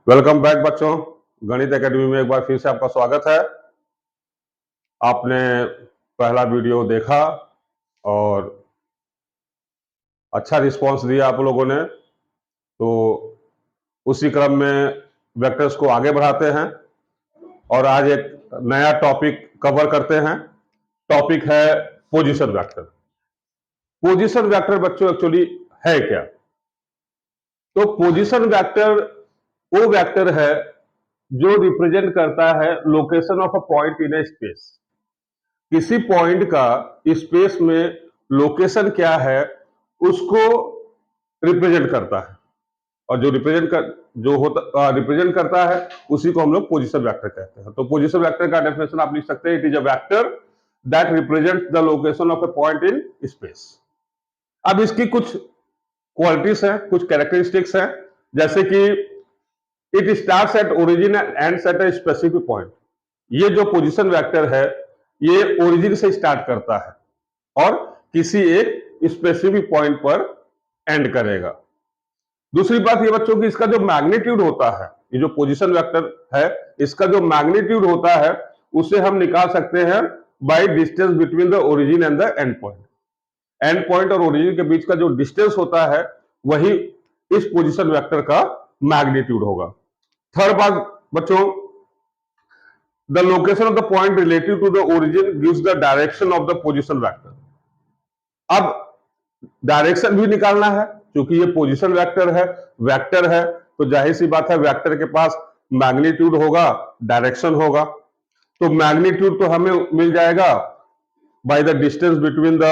Welcome back बच्चों। गणित academy में एक बार फिर से आपका स्वागत है। आपने पहला वीडियो देखा और अच्छा रिस्पांस दिया आप लोगों ने, तो उसी क्रम में वेक्टर्स को आगे बढ़ाते हैं और आज एक नया टॉपिक कवर करते हैं। टॉपिक है पोजीशन वेक्टर। पोजीशन वेक्टर बच्चों एक्चुअली है क्या? तो पोजीशन वेक्टर वो वेक्टर है जो रिप्रेजेंट करता है location of a point in A space. किसी पॉइंट का स्पेस में लोकेशन क्या है उसको रिप्रेजेंट करता है, और जो रिप्रेजेंट करता है उसी को हम लोग पोजीशन वेक्टर कहते हैं। तो पोजीशन वेक्टर का डेफिनेशन आप लिख सकते हैं, it is a vector that represent the location of A point in space. अब इसकी कुछ क्वालिटीज हैं, कुछ कैरेक्टरिस्टिक्स हैं, जैसे कि it starts at origin and ends at a specific point. ये जो पोजीशन वेक्टर है ये ओरिजिन से स्टार्ट करता है और किसी एक स्पेसिफिक पॉइंट पर एंड करेगा। दूसरी बात ये बच्चों की, इसका जो मैग्नीट्यूड होता है, ये जो पोजीशन वेक्टर है इसका जो मैग्नीट्यूड होता है उसे हम निकाल सकते हैं by distance between the origin and the end point. And point और ओरिजिन के बीच का जो डिस्टेंस होता है वही इस पोजीशन वेक्टर का मैग्नीट्यूड होगा। थर्ड बात बच्चों, the location of the point relative to the origin gives the direction of the position vector। अब डायरेक्शन भी निकालना है, क्योंकि ये पोजीशन वेक्टर है तो जाहिर सी बात है वेक्टर के पास मैग्नीट्यूड होगा, डायरेक्शन होगा। तो मैग्नीट्यूड तो हमें मिल जाएगा by the distance between the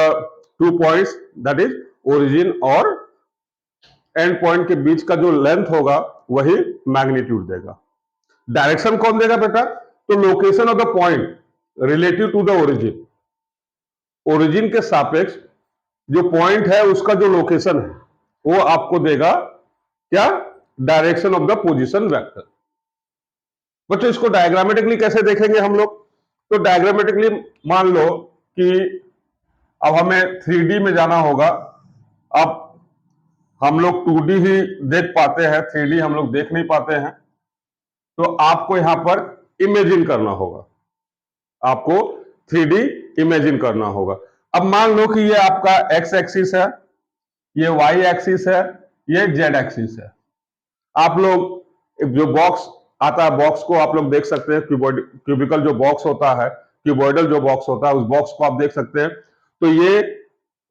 two points, that is origin और एंड पॉइंट के बीच का जो लेंथ होगा वही मैग्नीट्यूड देगा। डायरेक्शन कौन देगा बेटा? तो location of the point relative to the origin, origin के सापेक्ष जो पॉइंट है उसका जो लोकेशन है वो आपको देगा क्या? Direction of the position vector. बच्चों इसको डायग्रामेटिकली कैसे देखेंगे हम लोग? तो डायग्रामेटिकली मान लो कि अब हमें 3D में जाना होगा। अब हम लोग 2D ही देख पाते हैं, 3D हम लोग देख नहीं पाते हैं, तो आपको यहां पर इमेजिन करना होगा, आपको 3D इमेजिन करना होगा। अब मान लो कि ये आपका एक्स एक्सिस है, ये वाई एक्सिस है, ये जेड एक्सिस है। आप लोग जो बॉक्स आता है, बॉक्स को आप लोग देख सकते हैं, क्यूबिकल जो बॉक्स होता है, क्यूबॉइडल जो बॉक्स होता है, उस बॉक्स को आप देख सकते हैं। तो ये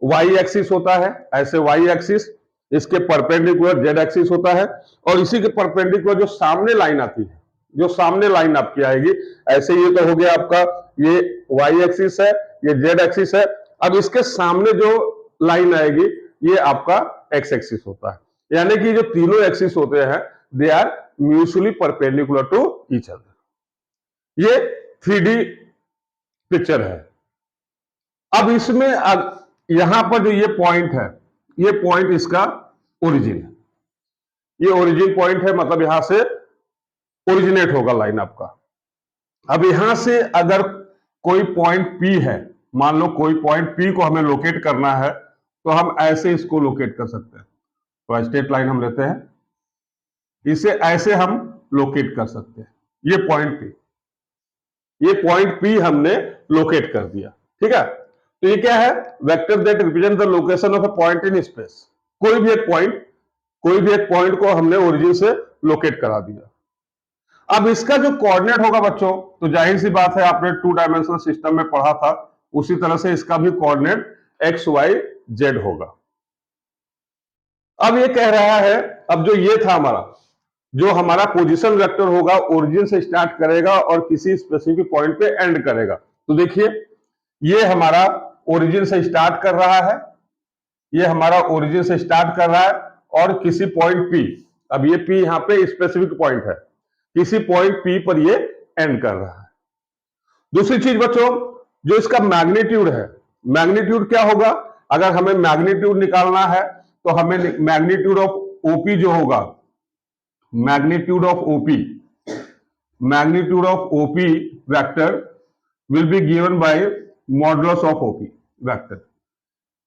वाई एक्सिस होता है, ऐसे वाई एक्सिस, इसके परपेंडिकुलर जेड एक्सिस होता है, और इसी के परपेंडिकुलर जो सामने लाइन आती है, जो सामने लाइन आपकी आएगी, ऐसे ये तो हो गया आपका, ये वाई एक्सिस है, ये जेड एक्सिस है। अब इसके सामने जो लाइन आएगी ये आपका एक्स एक्सिस होता है। यानी कि जो तीनों एक्सिस होते हैं they are mutually perpendicular to each other. ये 3D पिक्चर है। अब इसमें यहां पर जो ये पॉइंट है, ये पॉइंट इसका ओरिजिन है, ये ओरिजिन पॉइंट है, मतलब यहां से ओरिजिनेट होगा लाइन आपका। अब यहां से अगर कोई पॉइंट P है, मान लो कोई पॉइंट P को हमें लोकेट करना है, तो हम ऐसे इसको लोकेट कर सकते हैं। तो स्ट्रेट लाइन हम लेते हैं, इसे ऐसे हम लोकेट कर सकते हैं। ये पॉइंट P, ये पॉइंट P हमने लोकेट कर दिया, ठीक है। तो ये क्या है? Vector that represent the location of a point in space. कोई भी एक पॉइंट को हमने ओरिजिन से लोकेट करा दिया। अब इसका जो कोऑर्डिनेट होगा बच्चों, तो जाहिर सी बात है आपने 2 डायमेंशनल सिस्टम में पढ़ा था, उसी तरह से इसका भी कोऑर्डिनेट एक्स वाई जेड होगा। अब ये कह रहा है, अब जो ये था हमारा, जो हमारा पोजीशन वेक्टर होगा ओरिजिन से स्टार्ट करेगा और किसी स्पेसिफिक पॉइंट पे एंड करेगा। तो देखिए ये हमारा ओरिजिन से स्टार्ट कर रहा है, ये हमारा ओरिजिन से स्टार्ट कर रहा है और किसी पॉइंट P, अब ये P यहां पे स्पेसिफिक पॉइंट है, किसी पॉइंट P पर ये एंड कर रहा है। दूसरी चीज बच्चों, जो इसका मैग्नीट्यूड है, मैग्नीट्यूड क्या होगा? अगर हमें मैग्नीट्यूड निकालना है तो हमें मैग्नीट्यूड ऑफ OP जो होगा, magnitude of OP vector will be given by modulus of OP vector,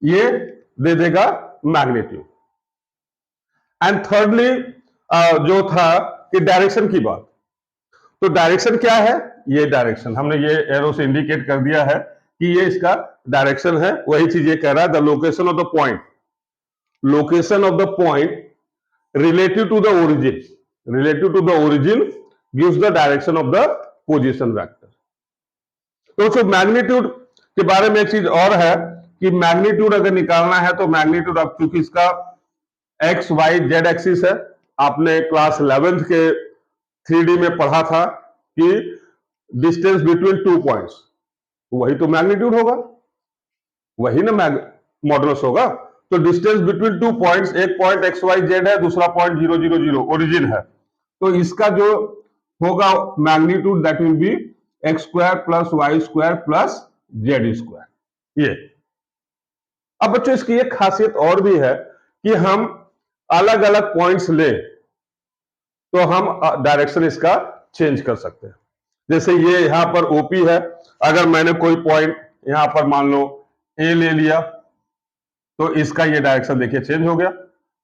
ये दे देगा मैग्नीट्यूड। एंड थर्डली जो था कि डायरेक्शन की बात। तो डायरेक्शन क्या है? ये डायरेक्शन हमने ये एरो से इंडिकेट कर दिया है कि ये इसका डायरेक्शन है। वही चीज ये कह रहा है, the location of the point, location of the point relative to the origin, relative to the origin gives the direction of the position vector। तो जो मैग्नीट्यूड के बारे में एक चीज और है कि मैग्नीट्यूड अगर निकालना है तो मैग्नीट्यूड, अब चूंकि इसका एक्स वाई जेड एक्सिस है, आपने क्लास 11th के 3D में पढ़ा था कि डिस्टेंस बिटवीन टू पॉइंट्स, वही तो मैग्नीट्यूड होगा, वही ना मॉडुलस होगा। तो डिस्टेंस बिटवीन टू पॉइंट्स, एक पॉइंट एक्स वाई जेड है, दूसरा पॉइंट 0 0 0 ओरिजिन है, तो इसका जो होगा magnitude that will be X square plus Y square plus Z square. ये अब बच्चों इसकी एक खासियत और भी है कि हम अलग अलग पॉइंट्स ले तो हम डायरेक्शन इसका चेंज कर सकते हैं। जैसे ये यहां पर ओपी है, अगर मैंने कोई पॉइंट यहां पर मान लो ए ले लिया तो इसका ये डायरेक्शन देखिए चेंज हो गया।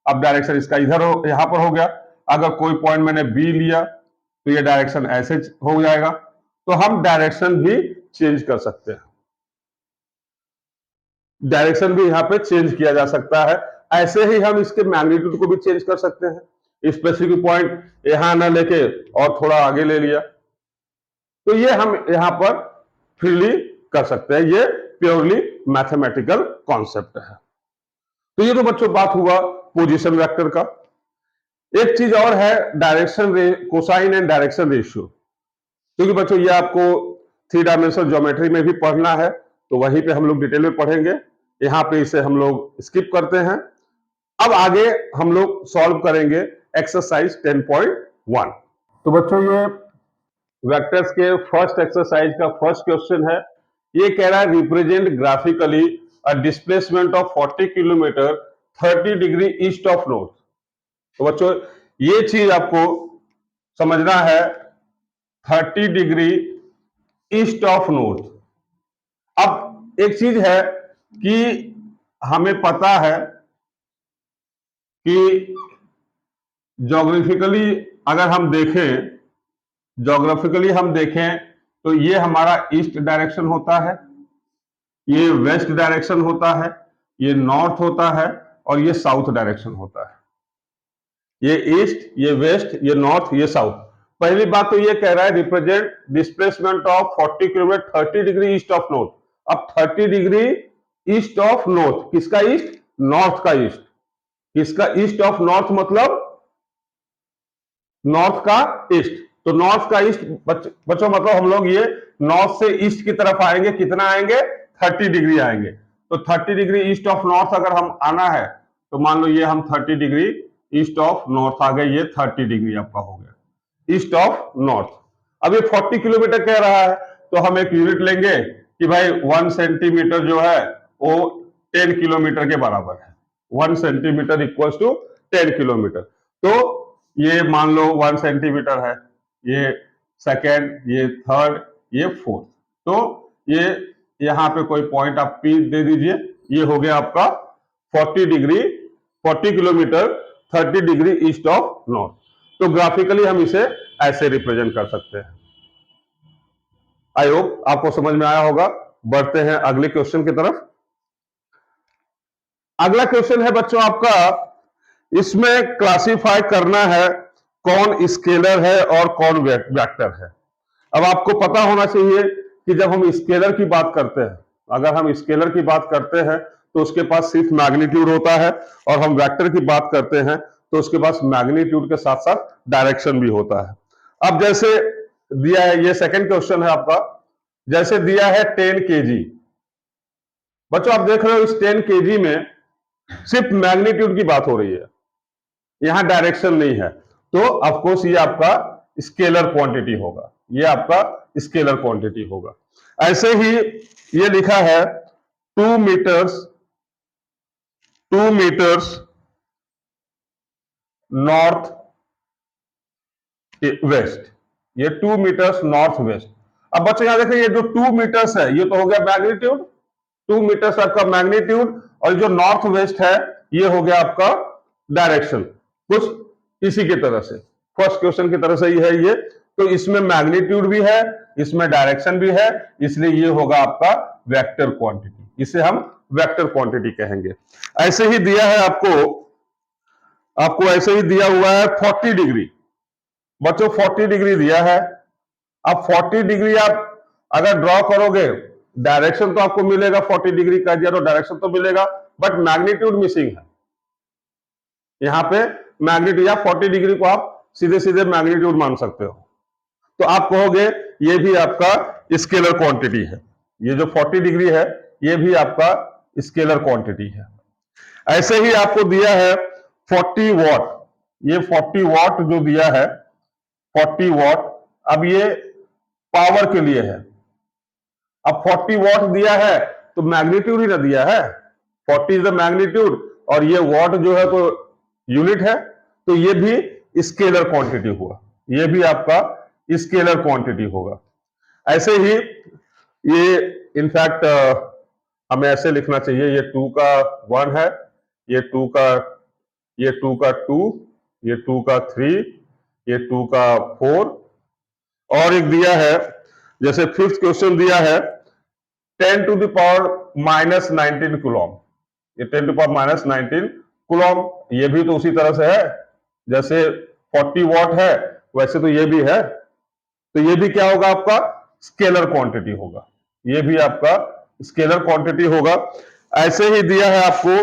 अब डायरेक्शन इसका इधर हो, यहां पर हो गया। अगर कोई पॉइंट मैंने बी लिया तो ये डायरेक्शन ऐसे हो जाएगा। तो हम डायरेक्शन भी चेंज कर सकते हैं, डायरेक्शन भी यहां पे चेंज किया जा सकता है। ऐसे ही हम इसके मैग्नीट्यूड को भी चेंज कर सकते हैं। स्पेसिफिक पॉइंट यहां ना लेके और थोड़ा आगे ले लिया तो ये हम यहां पर फ्रीली कर सकते हैं। ये प्योरली मैथमेटिकल कॉन्सेप्ट है। तो ये तो बच्चों बात हुआ पोजीशन वेक्टर का। एक चीज और है direction cosine and direction ratio, क्योंकि बच्चों ये आपको 3 डायमेंशनल ज्योमेट्री में भी पढ़ना है, तो वहीं पे हम लोग डिटेल में पढ़ेंगे। यहां पे इसे हम लोग स्किप करते हैं। अब आगे हम लोग सॉल्व करेंगे एक्सरसाइज 10.1। तो बच्चों ये वेक्टर्स के फर्स्ट एक्सरसाइज का फर्स्ट क्वेश्चन है। ये कह रहा है represent graphically a displacement of 40 kilometre 30 degree east of north. तो बच्चों ये चीज आपको समझना है, 30 डिग्री ईस्ट ऑफ नॉर्थ। अब एक चीज है कि हमें पता है कि ज्योग्राफिकली अगर हम देखें, ज्योग्राफिकली हम देखें तो ये हमारा ईस्ट डायरेक्शन होता है, ये वेस्ट डायरेक्शन होता है, ये नॉर्थ होता है और ये साउथ डायरेक्शन होता है। ये ईस्ट, ये वेस्ट, ये नॉर्थ, ये साउथ। पहली बात तो ये कह रहा है represent displacement of 40 kilometre 30 degree east of north. अब 30 डिग्री ईस्ट ऑफ नॉर्थ, किसका ईस्ट? नॉर्थ का ईस्ट। किसका ईस्ट ऑफ नॉर्थ मतलब नॉर्थ का ईस्ट। तो नॉर्थ का ईस्ट बच्चों मतलब हम लोग ये नॉर्थ से ईस्ट की तरफ आएंगे, कितना आएंगे? 30 डिग्री आएंगे। तो 30 डिग्री ईस्ट ऑफ नॉर्थ अगर हम आना है तो मान लो ये हम 30 डिग्री ईस्ट ऑफ नॉर्थ आ गए, ये 30 डिग्री आपका हो गया ईस्ट ऑफ नॉर्थ। अब ये 40 किलोमीटर कह रहा है तो हम एक यूनिट लेंगे कि भाई 1 सेंटीमीटर जो है वो 10 किलोमीटर के बराबर है। 1 सेंटीमीटर इक्वल्स टू 10 किलोमीटर। तो ये मान लो 1 सेंटीमीटर है, ये सेकेंड, ये थर्ड, ये फोर्थ। तो ये यहां पे कोई पॉइंट आप पी दे दीजिए। ये हो गया आपका 40 kilometre 30 degree east of north. तो ग्राफिकली हम इसे ऐसे रिप्रेजेंट कर सकते हैं। आई होप आपको समझ में आया होगा। बढ़ते हैं अगले क्वेश्चन की तरफ। अगला क्वेश्चन है बच्चों आपका, इसमें क्लासिफाई करना है कौन स्केलर है और कौन वेक्टर है। अब आपको पता होना चाहिए कि जब हम स्केलर की बात करते हैं, अगर हम स्केलर की बात करते हैं तो उसके पास सिर्फ मैग्नीट्यूड होता है, और हम वेक्टर की बात करते हैं तो उसके पास मैग्नीट्यूड के साथ साथ डायरेक्शन भी होता है। अब जैसे दिया है, ये सेकंड क्वेश्चन है आपका, जैसे दिया है 10 kg। बच्चों आप देख रहे हो इस 10 kg में सिर्फ मैग्नीट्यूड की बात हो रही है, यहां डायरेक्शन नहीं है। तो ऑफकोर्स ये आपका स्केलर क्वांटिटी होगा, ये आपका स्केलर क्वांटिटी होगा। ऐसे ही ये लिखा है 2 मीटर्स नॉर्थ वेस्ट, ये 2 मीटर्स नॉर्थ वेस्ट। अब बच्चों यहां देखिए ये जो 2 मीटर्स है ये तो हो गया मैग्नीट्यूड, 2 मीटर्स आपका मैग्नीट्यूड, और जो नॉर्थ वेस्ट है ये हो गया आपका डायरेक्शन, कुछ इसी की तरह से। फर्स्ट क्वेश्चन की तरह से ही है ये। तो इसमें मैग्नीट्यूड भी है, इसमें डायरेक्शन भी है, इसलिए ये होगा आपका वेक्टर क्वांटिटी, इसे हम वेक्टर क्वांटिटी कहेंगे। ऐसे ही दिया है आपको ऐसे ही दिया हुआ है 40 डिग्री। बच्चों 40 डिग्री दिया है। अब 40 डिग्री आप अगर ड्रॉ करोगे, डायरेक्शन तो आपको मिलेगा 40 डिग्री का दिया तो डायरेक्शन तो मिलेगा, बट मैग्नीट्यूड मिसिंग है। यहां पे मैग्नीट्यूड या 40 डिग्री को आप सीधे सीधे मैग्नीट्यूड मान सकते हो। तो आप कहोगे ये भी आपका स्केलर क्वांटिटी है, ये जो 40 डिग्री है ये भी आपका स्केलर क्वांटिटी है। ऐसे ही आपको दिया है 40 वॉट, ये 40 वॉट जो दिया है 40 वॉट, अब ये पावर के लिए है। अब 40 वॉट दिया है तो मैग्नीट्यूड ही ना दिया है, 40 इज द मैग्नीट्यूड और ये वॉट जो है तो यूनिट है, तो ये भी स्केलर क्वांटिटी हुआ, ये भी आपका स्केलर क्वांटिटी होगा। ऐसे ही ये इनफैक्ट हमें ऐसे लिखना चाहिए, ये 2 का 1 है, ये 2 का 2, ये 2 का 3, ये 2 का 4, और एक दिया है जैसे 5th क्वेश्चन दिया है 10 to the power minus 19 coulomb, ये 10 टू पावर माइनस 19 कूलम, ये भी तो उसी तरह से है जैसे 40 वॉट है वैसे तो ये भी है, तो ये भी क्या होगा आपका स्केलर क्वांटिटी होगा, ये भी आपका स्केलर क्वांटिटी होगा। ऐसे ही दिया है आपको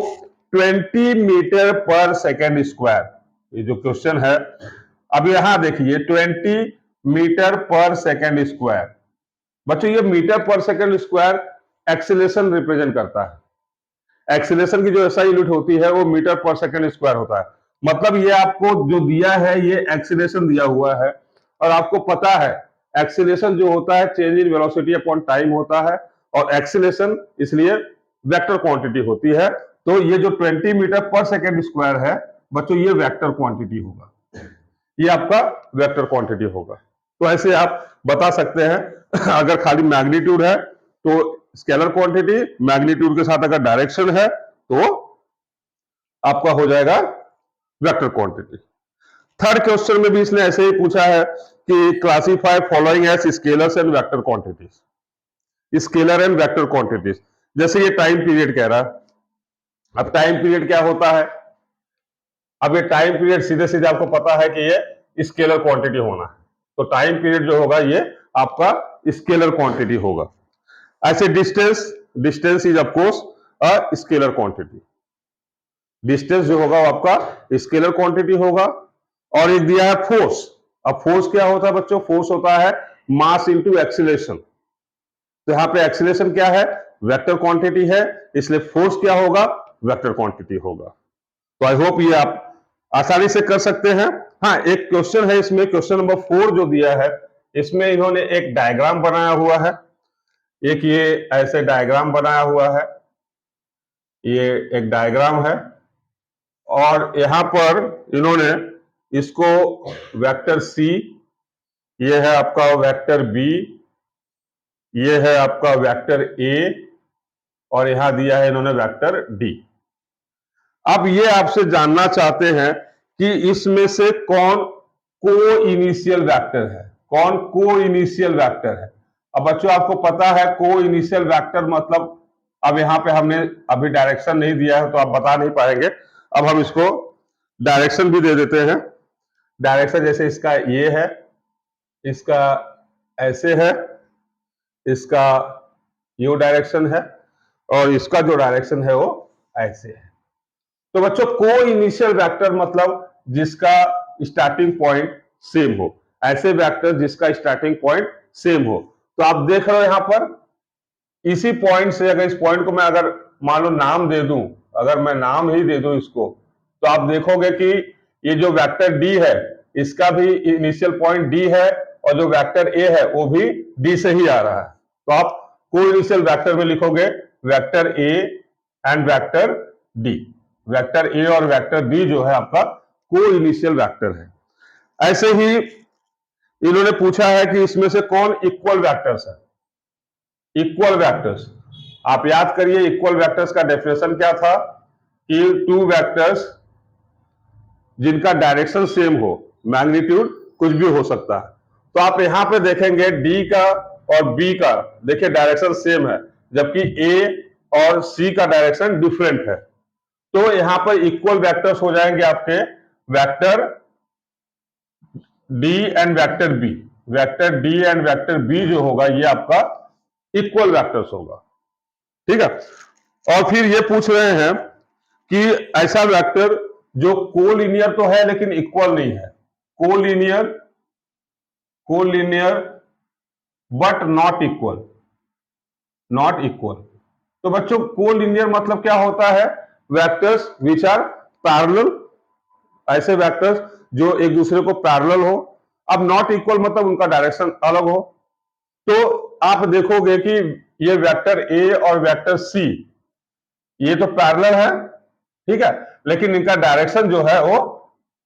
20 मीटर पर सेकेंड स्क्वायर, ये जो क्वेश्चन है, अब यहां देखिए 20 मीटर पर सेकेंड स्क्वायर। बच्चों ये मीटर पर सेकेंड स्क्वायर एक्सीलरेशन रिप्रेजेंट करता है, एक्सीलरेशन की जो एसआई यूनिट होती है वो मीटर पर सेकेंड स्क्वायर होता है। मतलब ये आपको जो दिया है ये एक्सीलरेशन दिया हुआ है, और आपको पता है एक्सीलरेशन जो होता है change in velocity upon time होता है, और एक्सीलरेशन इसलिए वेक्टर क्वांटिटी होती है। तो ये जो 20 मीटर पर सेकेंड स्क्वायर है बच्चों ये वेक्टर क्वांटिटी होगा, ये आपका वेक्टर क्वांटिटी होगा। तो ऐसे आप बता सकते हैं अगर खाली मैग्नीट्यूड है तो स्केलर क्वांटिटी, मैग्नीट्यूड के साथ अगर डायरेक्शन है तो आपका हो जाएगा वेक्टर क्वांटिटी। थर्ड क्वेश्चन में भी इसने ऐसे ही पूछा है कि classify following as scalars and vector quantities, scalar and vector quantities. जैसे ये टाइम पीरियड कह रहा है, अब टाइम पीरियड क्या होता है, अब ये टाइम पीरियड सीधे सीधे आपको पता है कि ये स्केलर क्वांटिटी होना है, तो टाइम पीरियड जो होगा ये आपका स्केलर क्वांटिटी होगा। ऐसे distance is of course a scalar quantity, distance जो होगा वो आपका स्केलर क्वांटिटी होगा। और एक दिया है फोर्स, अब फोर्स क्या होता है बच्चों, फोर्स होता है मास इंटू एक्सीलरेशन, तो यहां पे एक्सीलरेशन क्या है, वेक्टर क्वांटिटी है, इसलिए फोर्स क्या होगा, वेक्टर क्वांटिटी होगा। तो आई होप ये आप आसानी से कर सकते हैं। हाँ एक क्वेश्चन है इसमें, क्वेश्चन नंबर 4 जो दिया है इसमें इन्होंने एक डायग्राम बनाया हुआ है, एक ये ऐसे डायग्राम बनाया हुआ है, ये एक डायग्राम है, और यहां पर इन्होंने इसको वेक्टर सी, ये है आपका वेक्टर बी, ये है आपका वेक्टर ए, और यहां दिया है इन्होंने वेक्टर डी। अब ये आपसे जानना चाहते हैं कि इसमें से कौन को इनिशियल वेक्टर है, कौन को इनिशियल वेक्टर है। अब बच्चों आपको पता है को इनिशियल वेक्टर मतलब, अब यहां पे हमने अभी डायरेक्शन नहीं दिया है तो आप बता नहीं पाएंगे, अब हम इसको डायरेक्शन भी दे देते हैं। डायरेक्शन जैसे इसका ये है, इसका ऐसे है, इसका यू डायरेक्शन है, और इसका जो डायरेक्शन है वो ऐसे है। तो बच्चों को इनिशियल वेक्टर मतलब जिसका स्टार्टिंग पॉइंट सेम हो, ऐसे वेक्टर जिसका स्टार्टिंग पॉइंट सेम हो। तो आप देख रहे हो यहां पर इसी पॉइंट से, अगर इस पॉइंट को मैं अगर मान लो नाम दे दूं, अगर मैं नाम ही दे दूं इसको, तो आप देखोगे कि ये जो वेक्टर डी है इसका भी इनिशियल पॉइंट डी है, और जो वेक्टर ए है वो भी डी से ही आ रहा है। तो आप को इनिशियल वेक्टर में लिखोगे vector A and vector D, vector A और वेक्टर बी जो है आपका को इनिशियल वेक्टर है। ऐसे ही इन्होंने पूछा है कि इसमें से कौन इक्वल वेक्टर्स है, इक्वल वेक्टर्स। आप याद करिए इक्वल वेक्टर्स का डेफिनेशन क्या था कि टू वेक्टर्स जिनका डायरेक्शन सेम हो, मैग्नीट्यूड कुछ भी हो सकता है। तो आप यहां पे देखेंगे डी का और बी का, देखिए डायरेक्शन सेम है, जबकि ए और सी का डायरेक्शन डिफरेंट है। तो यहां पर इक्वल वेक्टर्स हो जाएंगे आपके vector D and vector B. Vector D and vector B जो होगा ये आपका इक्वल वेक्टर्स होगा, ठीक है। और फिर ये पूछ रहे हैं कि ऐसा वेक्टर जो कोलिनियर तो है लेकिन इक्वल नहीं है, collinear collinear but not equal, not equal. तो बच्चों कोलिनियर मतलब क्या होता है? वेक्टर्स विच आर पैरेलल, ऐसे वेक्टर्स जो एक दूसरे को पैरेलल हो। अब नॉट इक्वल मतलब उनका डायरेक्शन अलग हो। तो आप देखोगे कि ये वेक्टर ए और वेक्टर सी ये तो पैरेलल है, ठीक है, लेकिन इनका डायरेक्शन जो है वो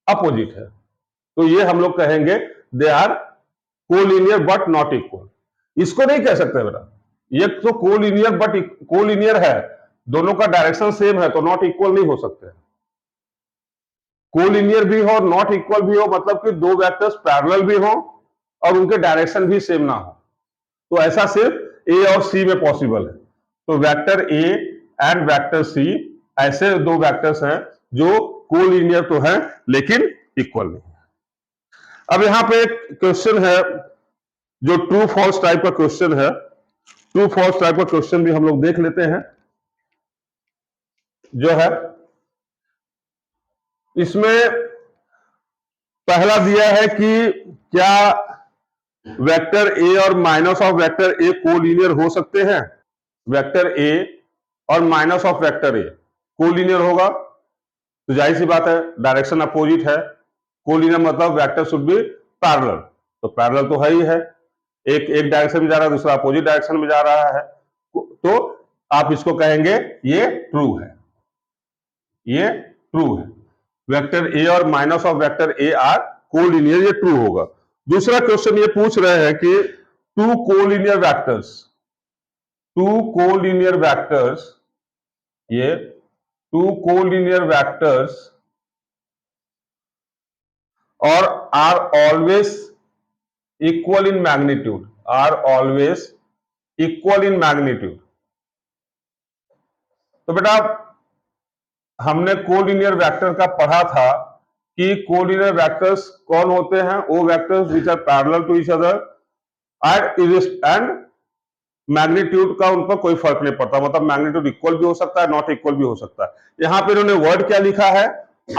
अपोजिट है। तो ये हम लोग कहेंगे they are collinear but not equal. इसको नहीं कह सकते बेटा, ये तो कोलिनियर बट कोलिनियर है, दोनों का डायरेक्शन सेम है, तो नॉट इक्वल नहीं हो सकते। कोलिनियर भी हो, नॉट इक्वल भी हो, मतलब कि दो वेक्टर्स पैरेलल भी हो और उनके डायरेक्शन भी सेम ना हो। तो ऐसा सिर्फ ए और सी में पॉसिबल है। तो vector A and vector C ऐसे दो वेक्टर्स हैं जो कोलिनियर तो हैं लेकिन इक्वल नहीं। अब यहां पे एक क्वेश्चन है जो ट्रू फॉल्स टाइप का क्वेश्चन है। ट्रू फॉल्स टाइप का क्वेश्चन भी हम लोग देख लेते हैं। जो है इसमें पहला दिया है कि क्या वेक्टर ए और minus of vector A collinear हो सकते हैं? वेक्टर ए और minus of vector A collinear होगा, तो जाहिर सी बात है डायरेक्शन अपोजिट है। कोलिनियर मतलब वेक्टर शुड बी पैरेलल, तो पैरेलल तो है ही है, एक डायरेक्शन में जा रहा है, दूसरा अपोजिट डायरेक्शन में जा रहा है, तो आप इसको कहेंगे ये ट्रू है, ये ट्रू है। वेक्टर ए और minus of vector A are collinear, ये ट्रू होगा। दूसरा क्वेश्चन ये पूछ रहे हैं कि two collinear vectors, two collinear vectors, ये टू कोलिनियर वेक्टर्स और are always equal in magnitude, are always equal in magnitude. तो बेटा हमने कोलिनियर वेक्टर का पढ़ा था कि कोलिनियर वेक्टर्स कौन होते हैं? वो vectors which are parallel to each other and magnitude का उन पर कोई फर्क नहीं पड़ता, मतलब मैग्नीट्यूड इक्वल भी हो सकता है, नॉट इक्वल भी हो सकता है। यहां पे इन्होंने वर्ड क्या लिखा है?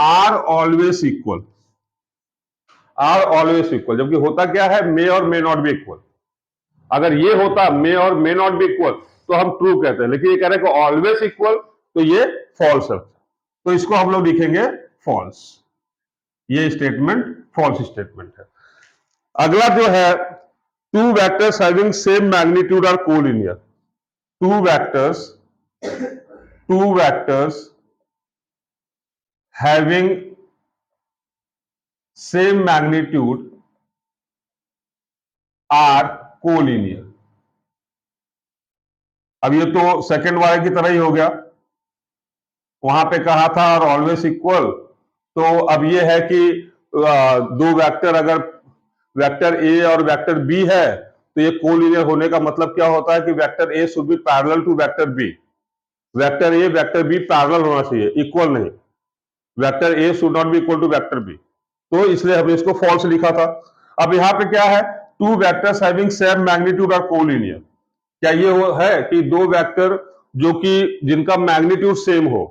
Are always equal, are always equal, जबकि होता क्या है? मे और मे नॉट बी इक्वल। अगर ये होता मे और मे नॉट बी इक्वल तो हम ट्रू कहते हैं, लेकिन ये कह रहे हैं कि ऑलवेज इक्वल, तो ये फॉल्स है, तो इसको हम लोग लिखेंगे फॉल्स। ये स्टेटमेंट फॉल्स स्टेटमेंट है। अगला जो है two vectors having same magnitude are collinear, two vectors having same magnitude are collinear. अब ये तो सेकंड वाले की तरह ही हो गया, वहां पे कहा था और ऑलवेज इक्वल, तो अब ये है कि दो वेक्टर अगर वेक्टर ए और वेक्टर बी है तो ये कोलिनियर होने का मतलब क्या होता है कि vector A should be parallel to vector B, vector A vector B parallel होना चाहिए, इक्वल नहीं। Vector A should not be equal to vector B, तो इसलिए हमने इसको फॉल्स लिखा था। अब यहां पे क्या है? Two vectors having same magnitude are collinear. क्या ये वो है कि दो वेक्टर जो कि जिनका मैग्नीट्यूड सेम हो,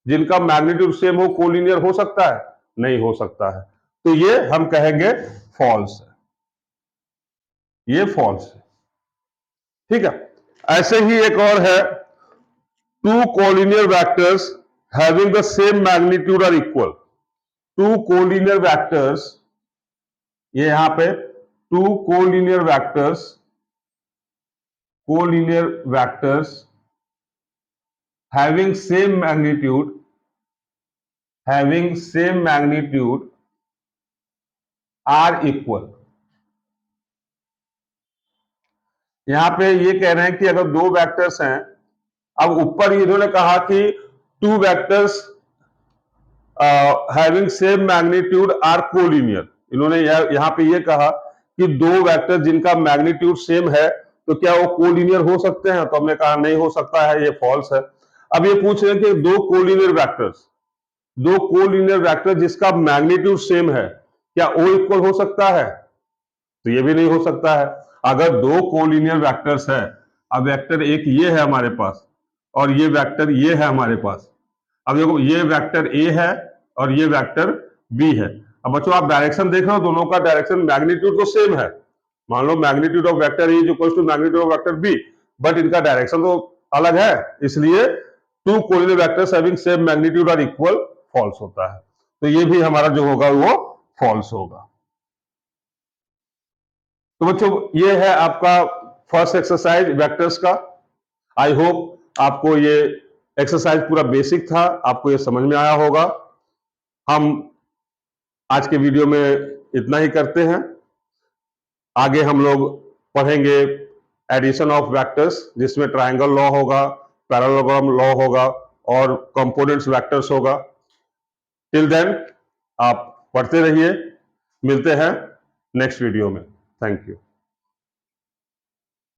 जिनका मैग्नीट्यूड सेम हो, कोलिनियर हो सकता है? नहीं हो सकता है, तो ये हम कहेंगे फॉल्स है, ये फॉल्स है, ठीक है। ऐसे ही एक और है, two collinear vectors having the same magnitude are equal. Two collinear vectors, ये यहां पे two collinear vectors having same magnitude are equal। यहां पे ये कह रहे हैं कि अगर दो वेक्टर्स हैं, अब ऊपर इन्होंने कहा कि two vectors having same magnitude are collinear. इन्होंने यहां पे ये कहा कि दो वेक्टर जिनका मैग्नीट्यूड सेम है तो क्या वो कोलिनियर हो सकते हैं, तो हमने कहा नहीं हो सकता है, ये फॉल्स है। अब ये पूछ रहे हैं कि दो कोलिनियर वेक्टर जिसका मैग्नीट्यूड सेम है, क्या ओ इक्वल हो सकता है, तो ये भी नहीं हो सकता है। अगर दो कोलिनियर वेक्टर्स है, अब वेक्टर एक ये है हमारे पास और ये वेक्टर ये है हमारे पास, अब देखो ये वेक्टर ए है और ये वेक्टर बी है। अब बच्चों आप डायरेक्शन देख रहे हो, दोनों का डायरेक्शन मैग्नीट्यूड तो सेम है, मान लो magnitude of vector A is equal to magnitude of vector B, but इनका डायरेक्शन तो अलग है, इसलिए two collinear vectors having same magnitude are equal false होता है। तो ये भी हमारा जो होगा वो फॉल्स होगा। तो बच्चों ये है आपका फर्स्ट एक्सरसाइज वेक्टर्स का। आई होप आपको ये एक्सरसाइज पूरा बेसिक था, आपको ये समझ में आया होगा। हम आज के वीडियो में इतना ही करते हैं, आगे हम लोग पढ़ेंगे एडिशन ऑफ वेक्टर्स जिसमें ट्रायंगल लॉ होगा, पैरेललोग्राम लॉ होगा और कंपोनेंट्स वेक्टर्स होगा। टिल देन आप पढ़ते रहिए, मिलते हैं नेक्स्ट वीडियो में। Thank you.